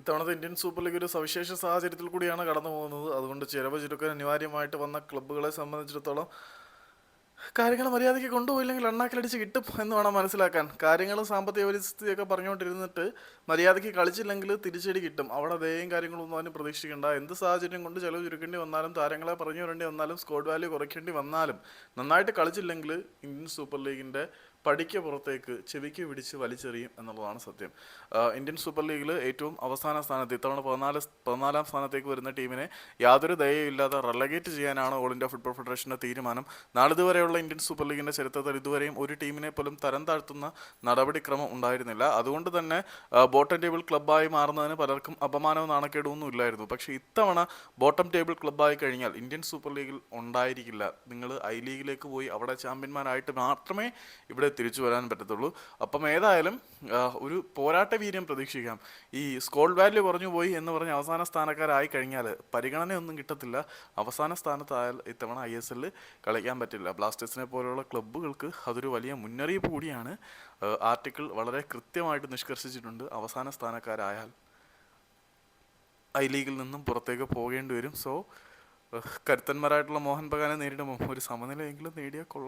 ഇത്തവണത്തെ Indian super league ഒരു സവിശേഷ സാഹചര്യത്തിൽ കൂടിയാണ് കടന്നു പോകുന്നത്. അതുകൊണ്ട് ചിലവ് ചുരുക്കാൻ അനിവാര്യമായിട്ട് വന്ന ക്ലബ്ബുകളെ സംബന്ധിച്ചിടത്തോളം കാര്യങ്ങൾ മര്യാദയ്ക്ക് കൊണ്ടുപോയില്ലെങ്കിൽ എണ്ണാക്കിലടിച്ച് കിട്ടും എന്ന് വേണം മനസ്സിലാക്കാൻ. കാര്യങ്ങളും സാമ്പത്തിക പരിസ്ഥിതിയൊക്കെ പറഞ്ഞുകൊണ്ടിരുന്നിട്ട് മര്യാദയ്ക്ക് കളിച്ചില്ലെങ്കിൽ തിരിച്ചടി കിട്ടും. അവിടെ ദയയും കാര്യങ്ങളൊന്നും അതിന് പ്രതീക്ഷിക്കേണ്ട. എന്ത് സാഹചര്യം കൊണ്ട് ചിലവ് ചുരുക്കേണ്ടി വന്നാലും, താരങ്ങളെ പറഞ്ഞു വരേണ്ടി വന്നാലും, സ്ക്വാഡ് വാല്യൂ കുറയ്ക്കേണ്ടി വന്നാലും, നന്നായിട്ട് കളിച്ചില്ലെങ്കിൽ ഇന്ത്യൻ സൂപ്പർ ലീഗിൻ്റെ പടിക്ക് പുറത്തേക്ക് ചെവിക്ക് പിടിച്ച് വലിച്ചെറിയും എന്നുള്ളതാണ് സത്യം. ഇന്ത്യൻ സൂപ്പർ ലീഗിൽ ഏറ്റവും അവസാന സ്ഥാനത്ത് ഇത്തവണ 14ാം സ്ഥാനത്തേക്ക് വരുന്ന ടീമിനെ യാതൊരു ദയയില്ലാതെ റെലഗേറ്റ് ചെയ്യാനാണ് ഓൾ ഇന്ത്യ ഫുട്ബോൾ ഫെഡറേഷൻ്റെ തീരുമാനം. നാളിതുവരെയുള്ള ഇന്ത്യൻ സൂപ്പർ ലീഗിൻ്റെ ചരിത്രത്തിൽ ഇതുവരെയും ഒരു ടീമിനെ പോലും തരം താഴ്ത്തുന്ന നടപടിക്രമം ഉണ്ടായിരുന്നില്ല. അതുകൊണ്ട് തന്നെ ബോട്ടം ടേബിൾ ക്ലബ്ബായി മാറുന്നതിന് പലർക്കും അപമാനവും നാണക്കേടുമൊന്നും ഇല്ലായിരുന്നു. പക്ഷേ ഇത്തവണ ബോട്ടം ടേബിൾ ക്ലബ്ബായി കഴിഞ്ഞാൽ ഇന്ത്യൻ സൂപ്പർ ലീഗിൽ ഉണ്ടായിരിക്കില്ല. നിങ്ങൾ ഐ ലീഗിലേക്ക് പോയി അവിടെ ചാമ്പ്യന്മാരായിട്ട് മാത്രമേ ഇവിടെ തിരിച്ചു വരാൻ പറ്റത്തുള്ളൂ. അപ്പം ഏതായാലും ഒരു പോരാട്ട വീര്യം പ്രതീക്ഷിക്കാം. ഈ സ്കോർ വാല്യൂ കുറഞ്ഞു പോയി എന്ന് പറഞ്ഞ് അവസാന സ്ഥാനക്കാരായി കഴിഞ്ഞാൽ പരിഗണനയൊന്നും കിട്ടത്തില്ല. അവസാന സ്ഥാനത്തായാൽ ഇത്തവണ ISL കളിക്കാൻ പറ്റില്ല. ബ്ലാസ്റ്റേഴ്സിനെ പോലെയുള്ള ക്ലബ്ബുകൾക്ക് അതൊരു വലിയ മുന്നറിയിപ്പ് കൂടിയാണ്. ആർട്ടിക്കിൾ വളരെ കൃത്യമായിട്ട് നിഷ്കർഷിച്ചിട്ടുണ്ട്. അവസാന സ്ഥാനക്കാരായാൽ ഐ ലീഗിൽ നിന്നും പുറത്തേക്ക് പോകേണ്ടി വരും. സോ കരുത്തന്മാരായിട്ടുള്ള മോഹൻ ബഗാനെ നേരിടുമ്പോൾ ഒരു സമനിലയെങ്കിലും നേടിയാൽ കൊള്ളാം.